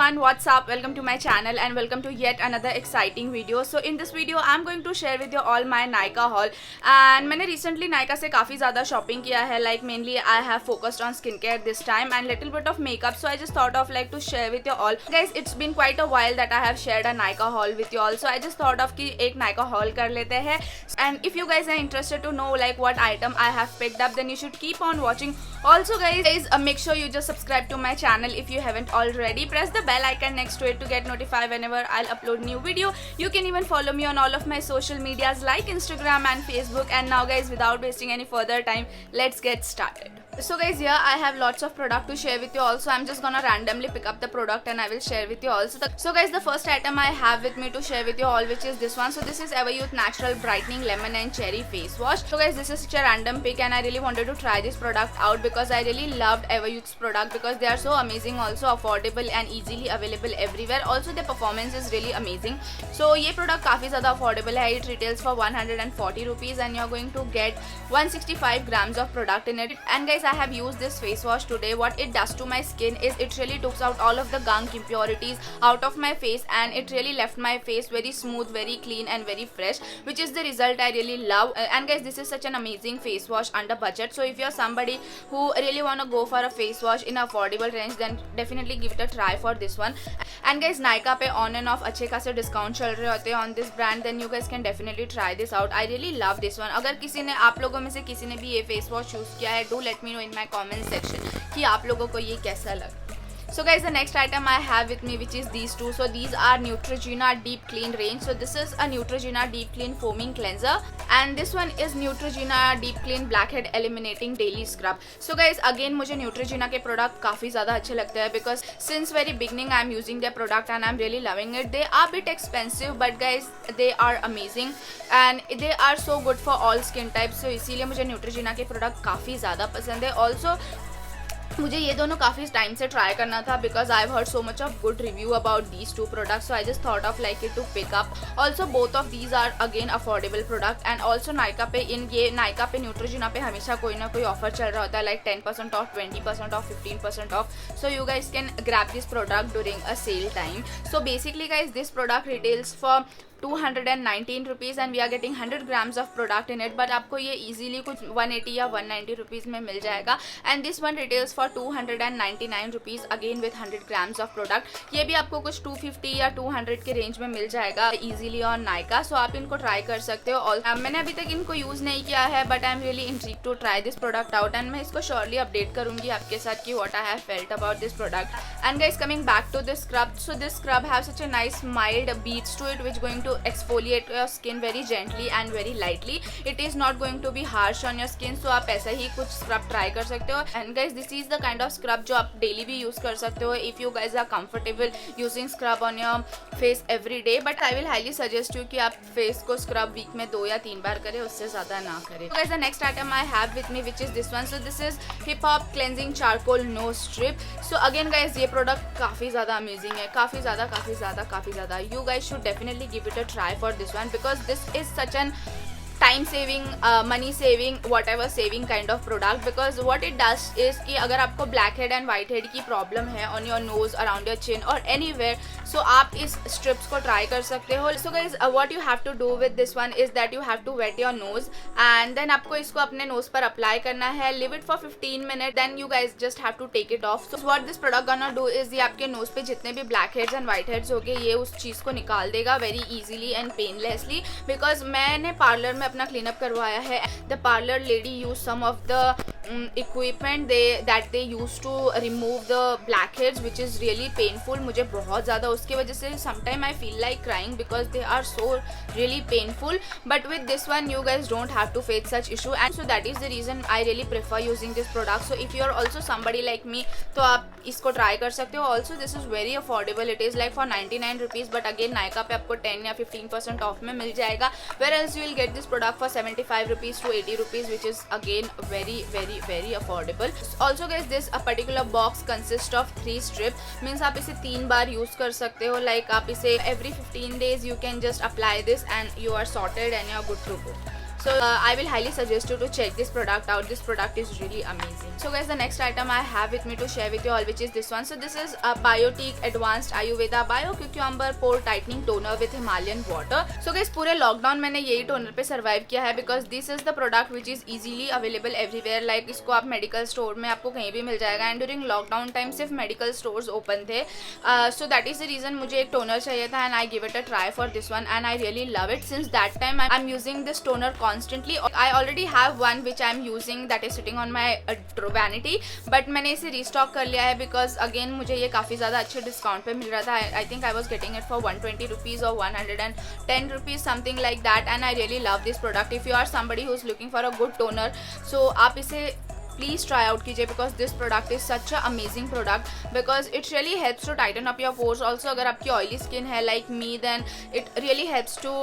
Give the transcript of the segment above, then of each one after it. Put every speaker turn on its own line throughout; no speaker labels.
everyone, what's up? Welcome to my channel and welcome to yet another exciting video. So in this video I'm going to share with you all my Nykaa haul and मैंने recently Nykaa से काफ़ी ज़्यादा shopping किया है. Like mainly I have focused on skincare this time and little bit of makeup. So I just thought of like to share with you all. Guys, it's been quite a while that I have shared a Nykaa haul with you all. So I just thought of कि एक Nykaa haul कर लेते हैं. And if you guys are interested to know like what item I have picked up, then you should keep on watching. Also guys, make sure you just subscribe to my channel if you haven't already. Press the bell icon next to it to get notified whenever I'll upload new video. You can even follow me on all of my social medias like Instagram and Facebook. And now guys, without wasting any further time, let's get started. So guys, here I have lots of product to share with you also. I'm just gonna randomly pick up the product and I will share with you also. So guys, the first item I have with me to share with you all, which is this one. So this is Everyuth Natural Brightening Lemon and Cherry Face Wash. So guys, this is such a random pick and I really wanted to try this product out because I really loved Everyuth's product because they are so amazing, also affordable and easily available everywhere. Also the performance is really amazing. So ये product काफी ज़्यादा affordable है. It retails for 140 rupees and you're going to get 165 grams of product in it. And guys, I have used this face wash today. What it does to my skin is it really takes out all of the gunk impurities out of my face and it really left my face very smooth, very clean and very fresh, which is the result I really love. And guys, this is such an amazing face wash under budget. So if you're somebody who really want to go for a face wash in affordable range, then definitely give it a try for this one. And guys, Nykaa पे on and off अच्छे खासे discount चल रहे होते हैं on this brand, then you guys can definitely try this out. I really love this one. अगर किसी ने, आप लोगों में से किसी ने भी ये face wash use किया है, do let me know in my comment section कि आप लोगों को ये कैसा लगा. So guys, the next item I have with me, which is these two. So these are Neutrogena Deep Clean range. So this is a Neutrogena Deep Clean Foaming Cleanser and this one is Neutrogena Deep Clean Blackhead Eliminating Daily Scrub. So guys, again मुझे Neutrogena के product काफ़ी ज़्यादा अच्छे लगते हैं because since very beginning I'm using their product and I'm really loving it. They are a bit expensive but guys, they are amazing and they are so good for all skin types. So इसीलिए मुझे Neutrogena के product काफ़ी ज़्यादा पसंद है. Also मुझे ये दोनों काफ़ी टाइम से ट्राई करना था because I have heard so much of good review about these two products. So I just thought of like it to pick up. Also both of these are again affordable product and also Nykaa पे नायका पे Neutrogena पे हमेशा कोई ना कोई offer चल रहा होता है like 10% off, 20% off, 15% off. So you guys can grab this product during a sale time. So basically guys this product retails for 219 rupees and we are getting 100 grams of product in it, but आपको ये easily कुछ 180 या 190 rupees में मिल जाएगा. and this one retails for 299 rupees again with 100 grams of product. ये भी आपको कुछ 250 या 200 के रेंज में मिल जाएगा easily on Nykaa. so आप इनको ट्राई कर सकते हो. मैंने अभी तक इनको यूज़ नहीं किया है but I am really intrigued to try this product out and मैं इसको surely update करूँगी आपके साथ कि what I have felt about this product. and guys, coming back to this scrub, so this scrub has such a nice mild beads to it which going to exfoliate your skin very gently and very lightly. It is not going to be harsh on your skin. so आप ऐसा ही कुछ scrub try कर सकते हो. and guys, this is the kind of scrub जो आप daily भी use कर सकते हो if you guys are comfortable using scrub on your face every day. but I will highly suggest you कि आप face को scrub week में 2 या 3 बार करें, उससे ज़्यादा ना करें. so guys, the next item I have with me which is this one. so this is Hip Hop Cleansing Charcoal Nose Strip. so again guys, ये product काफ़ी ज़्यादा amazing है, काफ़ी ज़्यादा. you guys should definitely give it a try for this one because this is such an time saving, money saving, whatever saving kind of product. because what it does is कि अगर आपको black head and white head की problem है on your nose, around your chin or anywhere, so आप इस strips को try कर सकते हो. so guys, what you have to do with this one is that you have to wet your nose and then आपको इसको अपने nose पर apply करना है. leave it for 15 minutes, then you guys just have to take it off. so what this product gonna do is ये आपके nose पे जितने भी black heads and white heads होंगे, ये उस चीज़ को निकाल देगा very easily and painlessly. because मैंने पार्लर में अपना क्लीन अप करवाया है. The parlour lady use some of the equipment that they use to remove the blackheads which is really painful. मुझे बहुत ज़्यादा उसकी वजह से sometime I feel like crying because they are so really painful. But with this one you guys don't have to face such issue and so that is the reason I really prefer using this product. So if you are also somebody like me, तो आप इसको try कर सकते हो. Also this is very affordable. It is like for 99 rupees but again Nykaa पे आपको 10 या 15% of में मिल जाएगा. Where else you will get this product for 75 rupees to 80 rupees, which is again very affordable. Also guys, this a particular box consists of 3 strips. means आप इसे 3 बार use कर सकते हो. like आप इसे every 15 days you can just apply this and you are sorted and you are good to go. So I will highly suggest you to check this product out. This product is really amazing. So guys, the next item I have with me to share with you all, which is this one. So this is a Biotique Advanced Ayurveda Bio Cucumber Pore Tightening Toner with Himalayan Water. So guys, पूरे lockdown मैंने यही toner पे survive किया है, because this is the product which is easily available everywhere. Like इसको आप medical store में आपको कहीं भी मिल जाएगा. एंड ड्यूरिंग लॉकडाउन टाइम सिर्फ मेडिकल स्टोर्स ओपन थे. So that is the reason मुझे एक टोनर चाहिए था, and I give it a try for this one, and I really love it. Since that time I am using this toner constantly. I already have one which I am using that is sitting on my vanity, but मैंने इसे restock कर लिया है because again मुझे ये काफ़ी ज़्यादा अच्छे डिस्काउंट पे मिल रहा था. I think I was getting it for 120 rupees और 110 rupees, something like that. And I really love this product. If you are somebody who is looking for a good toner, so आप इसे please try out कीजिए, because this product is such a amazing product, because it really helps to tighten up your pores. Also अगर आपकी oily skin है like me, then it really helps to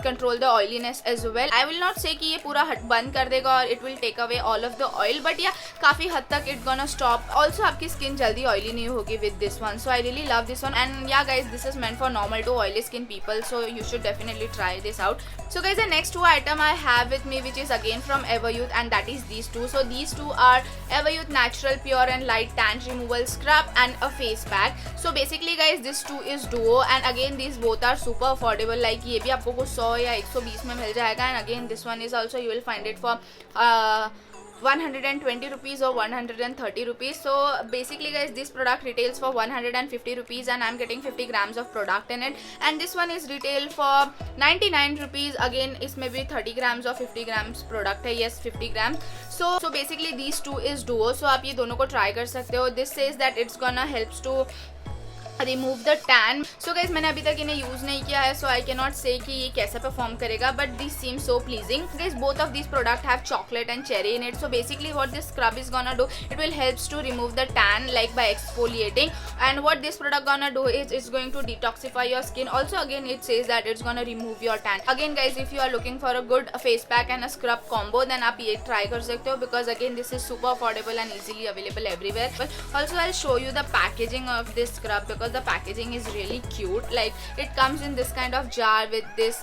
control the oiliness as well. I will not say कि ये पूरा बंद कर देगा और it will take away all of the oil, but yeah काफ़ी हद तक इट गोना स्टॉप. ऑल्सो आपकी स्किन जल्दी ऑयली नहीं होगी with this one. So I really love this one. And yeah guys, this is meant for normal to oily skin people, so you should definitely try this out. So guys, the next two item I have with me, which is again from Everyuth, and that is these two. So these two are Everyuth Natural Pure and Light Tan Removal Scrub and a face pack. So basically guys, this two is duo, and again these both are super affordable. Like ये भी आपको कुछ 100 या 120 में मिल जाएगा. And again this one is also, you will find it for 120 rupees or 130 rupees. So basically guys, this product retails for 150 rupees, and I'm getting 50 grams of product in it. And this one is retail for 99 rupees. Again इसमें भी 30 grams or 50 grams product है. Yes, 50 grams. So basically these two is duo. So आप ये दोनों को try कर सकते हो. This says that it's gonna helps to remove the tan. So guys, मैंने अभी तक इन्हें यूज़ नहीं किया है, so I can not say कि ये कैसा परफॉर्म करेगा, but this seem so pleasing. Guys, both of this product have chocolate and cherry in it. So basically what this scrub is gonna do, it will helps to remove the tan like by exfoliating. And what this product gonna do is it's going to detoxify your skin. Also again it says that it's gonna remove your tan. Again guys, if you are looking for a good face pack and a scrub combo, then आप ये try कर सकते हो, because again this is super affordable and easily available everywhere. But also I show you the packaging of this scrub, because the packaging is really cute. Like it comes in this kind of jar with this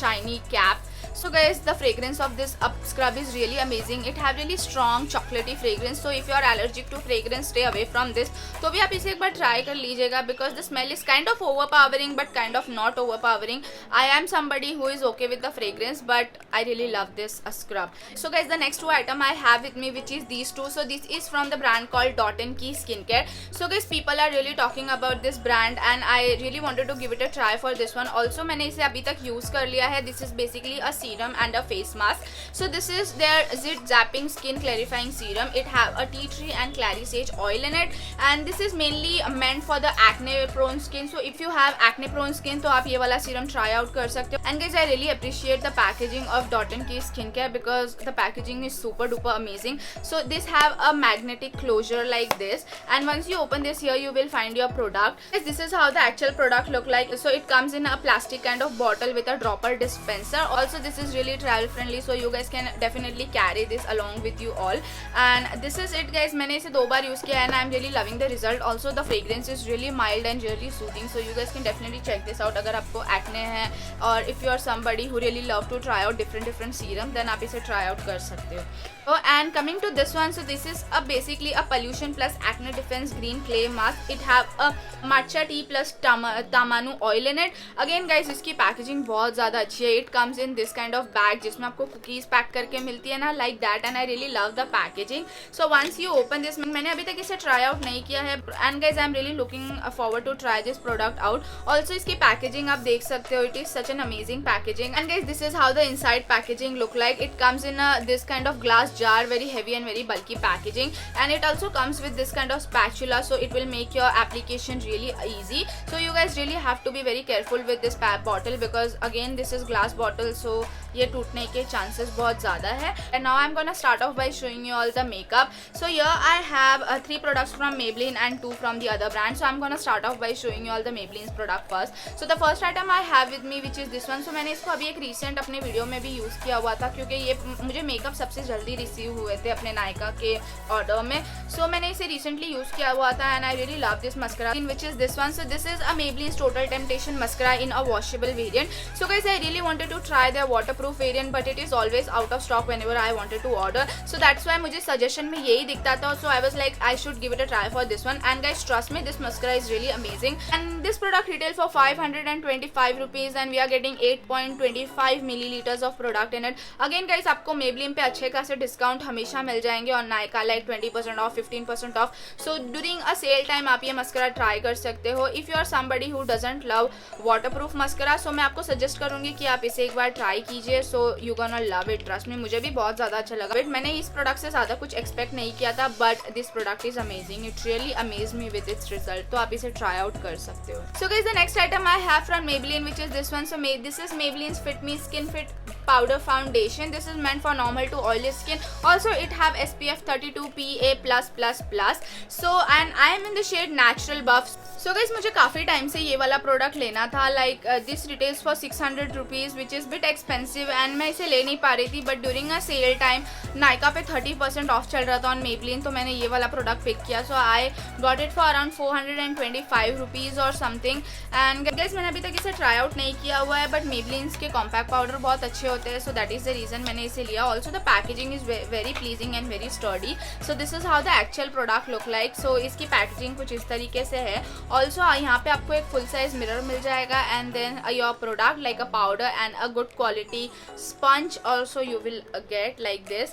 shiny cap. So guys, the fragrance of this scrub is really amazing. It have really strong chocolatey fragrance. So if you are allergic to fragrance, stay away from this. तो भी आप इसे एक बार try कर लीजिएगा, because the smell is kind of overpowering but kind of not overpowering. I am somebody who is okay with the fragrance, but I really love this scrub. So guys, the next two item I have with me, which is these two. So this is from the brand called Dot & Key Skincare. So guys, people are really talking about this brand, and I really wanted to give it a try for this one. Also मैंने इसे अभी तक use कर लिया है. This is basically a serum and a face mask. So this is their Zit Zapping Skin Clarifying Serum. It have a tea tree and clary sage oil in it, and this is mainly meant for the acne prone skin. So if you have acne prone skin, तो आप ये वाला serum try out कर सकते हो. And guys, I really appreciate the packaging of Dot & Key Skincare, because the packaging is super duper amazing. So this have a magnetic closure like this, and once you open this here, you will find your product. This is how the actual product look like. So it comes in a plastic kind of bottle with a dropper dispenser. Also this is really travel friendly, so you guys can definitely carry this along with you all. And this is it guys. मैंने इसे 2 बार use किया, and I'm really loving the result. Also the fragrance is really mild and really soothing, so you guys can definitely check this out. अगर आपको acne है, और if you are somebody who really love to try out different serum, then आप इसे try out कर सकते हो. Oh, and coming to this one, so this is basically a pollution plus acne defense green clay mask. It have a matcha tea plus tamanu oil in it. Again guys, इसकी packaging बहुत ज़्यादा अच्छी है. It comes in this kind of bag जिसमें आपको cookies pack करके मिलती है ना, like that, and I really love the packaging. So once you open this, मैंने अभी तक इसे try out नहीं किया है, and guys I'm really looking forward to try this product out. Also इसकी पैकेजिंग आप देख सकते हो. It is such an amazing packaging, and guys this is how the inside packaging look like. It comes in this kind of glass jar, very heavy and very bulky packaging, and it also comes with this kind of spatula, so it will make your application really easy. So you guys really have to be very careful with this bottle, because again this is glass bottle, so ये टूटने के chances बहुत ज़्यादा है. And now I'm gonna start off by showing you all the makeup. So here I have 3 products from Maybelline and 2 from the other brand. So I'm gonna start off by showing you all the Maybelline's product first. So the first item I have with me, which is this one. So मैंने इसको अभी एक recent अपने video में भी use किया हुआ था, क्योंकि ये मुझे मेकअप सबसे जल्दी रिसीव हुए थे अपने नायका के ऑर्डर में. So मैंने इसे recently यूज़ किया हुआ था, and I really love this mascara, which is this one. So this is a Maybelline's Total Temptation mascara in a washable variant. So guys, I really wanted to try their water waterproof variant, but it is always out of stock whenever I wanted to order. So that's why मुझे suggestion में यही दिखता था. So I was like I should give it a try for this one. And guys, trust me, this mascara is really amazing. And this product retails for 525 rupees, and we are getting 8.25 milliliters of product in it. Again guys, आपको Maybelline पे अच्छे खासे discount हमेशा मिल जाएंगे और Nykaa like 20% off, 15% off. So during a sale time आप ये mascara try कर सकते हो. If you are somebody who doesn't love waterproof mascara, so मैं आपको सजेस्ट करूंगी कि आप इसे एक बार ट्राई कीजिए. So you gonna love it, trust me. मुझे भी बहुत ज़्यादा अच्छा लगा. बट मैंने इस प्रोडक्ट से ज़्यादा कुछ एक्सपेक्ट नहीं किया था, but this product is amazing. It really amaze me with its result. तो आप इसे ट्राई आउट कर सकते हो. So guys, the next item I have from Maybelline, which is this one. So this is Maybelline's Fit Me Skin Fit powder foundation. This is meant for normal to oily skin. Also it have SPF 32 PA+++. So and I am in the shade natural buff. So guys, मुझे काफ़ी time से ये वाला product लेना था. Like this retails for 600 rupees, which is bit expensive, and मैं इसे ले नहीं पा रही थी. But during a sale time Nykaa पे 30% ऑफ चल रहा था ऑन Maybelline, तो मैंने ये वाला प्रोडक्ट पिक किया. So I got it for around 425 rupees or something. And guys, मैंने अभी तक इसे ट्राई आउट नहीं किया हुआ है, बट Maybelline के कॉम्पैक्ट पाउडर बहुत अच्छे होते हैं. So that is the reason मैंने इसे लिया. Also the packaging is very pleasing and very sturdy. So this is how the actual product look like. So इसकी पैकेजिंग कुछ इस तरीके से है. ऑल्सो यहाँ पे आपको एक फुल साइज मिरर मिल जाएगा, and then your product like a powder and a good quality sponge also you will get like this.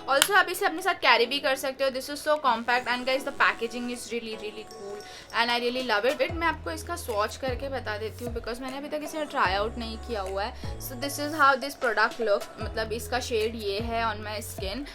Also आप इसे अपने साथ कैरी भी कर सकते हो. This is so compact, and guys the packaging is really really cool and I really love it. मैं आपको इसका स्वॉच करके बता देती हूँ, बिकॉज मैंने अभी तक इसे ट्राई आउट नहीं किया हुआ है. सो this is how this product look. मतलब इसका शेड ये है on my skin,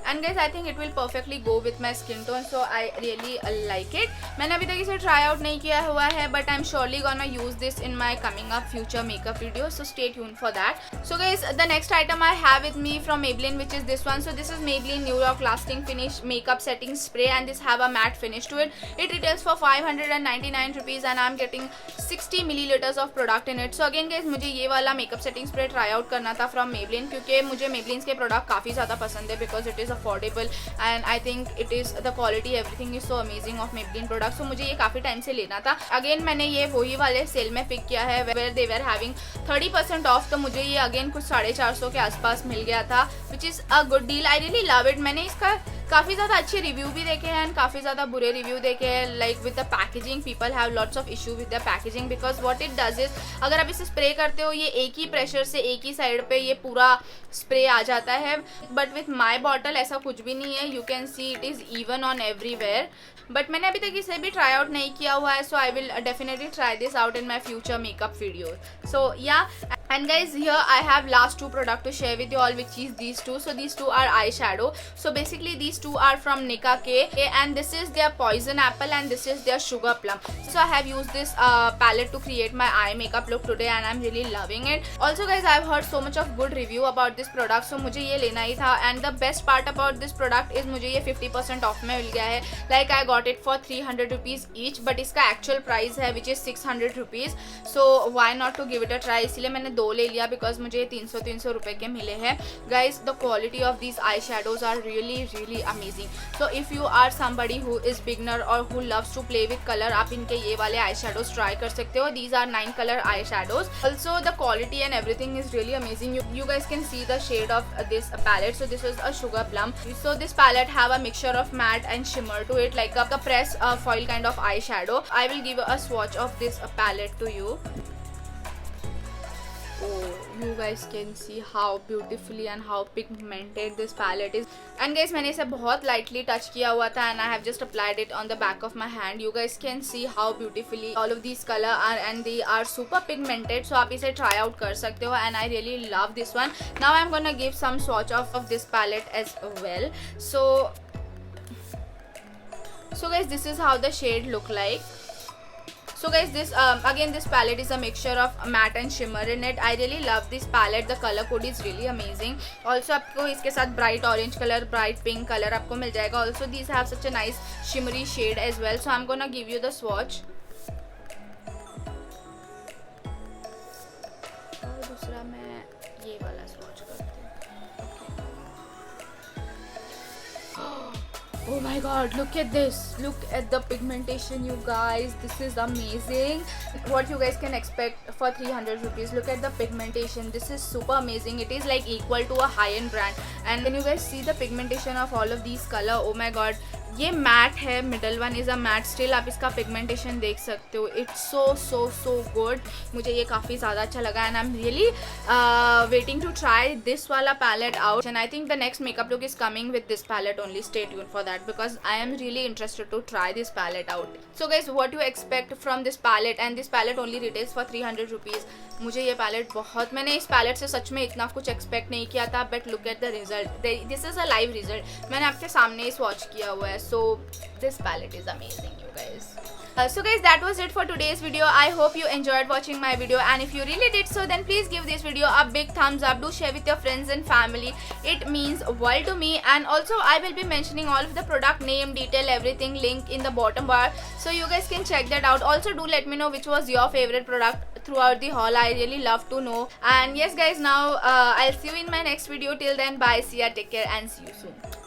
and guys I think it will perfectly go with my skin tone. So I really like it. मैंने अभी तक इसे ट्राई आउट नहीं किया हुआ है, but I'm surely gonna use this in my coming up future makeup videos, so stay tuned for that. So guys, the next item I have with me from Maybelline, which is this one. So this is Maybelline New York Lasting Finish Makeup Setting Spray, and this have a matte finish to it. It retails for 599 rupees, and I'm getting 60 milliliters of product in it. So again guys, मुझे ये वाला makeup setting spray try out करना था from Maybelline, क्योंकि मुझे Maybelline के product काफ़ी ज़्यादा पसंद है, because it is affordable and I think it is the quality, everything is so amazing of Maybelline product. So मुझे ये काफ़ी टाइम से लेना था. अगेन मैंने ये वही वाले सेल में पिक किया है where they were having 30% off. तो मुझे ये अगेन कुछ 450 के आसपास मिल गया था, which is a good deal. I really love it. मैंने इसका काफ़ी ज़्यादा अच्छे रिव्यू भी देखे हैं एंड काफ़ी ज़्यादा बुरे रिव्यू देखे हैं. Like with the packaging, people have lots of issue with the packaging, because what it does is, अगर आप इसे स्प्रे करते हो ये एक ही प्रेशर से एक ही साइड पे ये पूरा स्प्रे आ जाता है. बट विथ माई बॉटल ऐसा कुछ भी नहीं है. You can see it is even on everywhere. But मैंने अभी तक इसे भी ट्राई आउट नहीं किया हुआ है. So I will definitely try this out in my future makeup video. So yeah, and guys, here I have last two product to share with you all, which is these two. So these two are eyeshadow. So basically these two are from Nicka K, and this is their Poison Apple and this is their Sugar Plum. So I have used this palette to create my eye makeup look today, and I'm really loving it. Also guys, I've heard so much of good review about this product, so मुझे ये लेना ही था. And the best part about this product is मुझे ये 50% off में मिल गया है. Like I got it for 300 rupees each, but इसका actual price है which is 600 rupees. So why not to give it a try. इसलिए मैंने दो ले लिया, बिकॉज मुझे 300 रुपए के मिले हैं. Guys, the quality of these eye shadows are really really amazing. So if you are somebody who is beginner or who loves to play with colour, आप इनके ये वाले आई शेडोज ट्राई कर सकते हो. These are 9 colour eyeshadows. Also the quality and everything is really amazing. You guys can see the shade of this palette. So this is a sugar plum. So this palette have a mixture of matte and shimmer to it, like a press foil kind of eyeshadow. I will give a swatch of this palette to you. Oh, you guys can see how beautifully and how pigmented this palette is. And guys, मैंने इसे बहुत lightly touch किया हुआ था, and I have just applied it on the back of my hand. You guys can see how beautifully all of these color are, and they are super pigmented. So आप इसे try out कर सकते हो, and I really love this one. Now I'm gonna give some swatch of this palette as well. So guys, this is how the shade look like. So guys, this again this palette is a mixture of matte and shimmer in it. I really love this palette. The color code is really amazing. Also आपको इसके साथ bright orange color, bright pink color आपको मिल जाएगा. Also these have such a nice shimmery shade as well. So I'm gonna give you the swatch. और दूसरा मैं ये वाला swatch करती हूँ. Oh my god, look at this. Look at the pigmentation, you guys. This is amazing. What you guys can expect for 300 rupees. Look at the pigmentation. This is super amazing. It is like equal to a high-end brand. And can you guys see the pigmentation of all of these color? Oh my god. ये matte है, middle one is a matte. Still आप इसका pigmentation देख सकते हो. It's so good. मुझे ये काफ़ी ज़्यादा अच्छा लगा and I am really waiting to try this वाला palette out. And I think the next makeup look is coming with this palette only. Stay tune for that because I am really interested to try this palette out. So guys what you expect from this palette, and this palette only retails for 300 rupees. मुझे ये palette बहुत, मैंने इस palette से सच में इतना कुछ expect नहीं किया था. But look at the result. This is a live result. मैंने आपके सामने ही स्वॉच किया हुआ है. सो this palette is amazing, you guys. So guys, that was it for today's video. I hope you enjoyed watching my video, and if you really did so, then please give this video a big thumbs up. Do share with your friends and family. It means world to me. And also I will be mentioning all of the product name, detail, everything link in the bottom bar, so you guys can check that out. Also do let me know which was your favorite product throughout the haul. I really love to know. And yes guys, now I'll see you in my next video. Till then, bye, see ya, take care, and see you soon.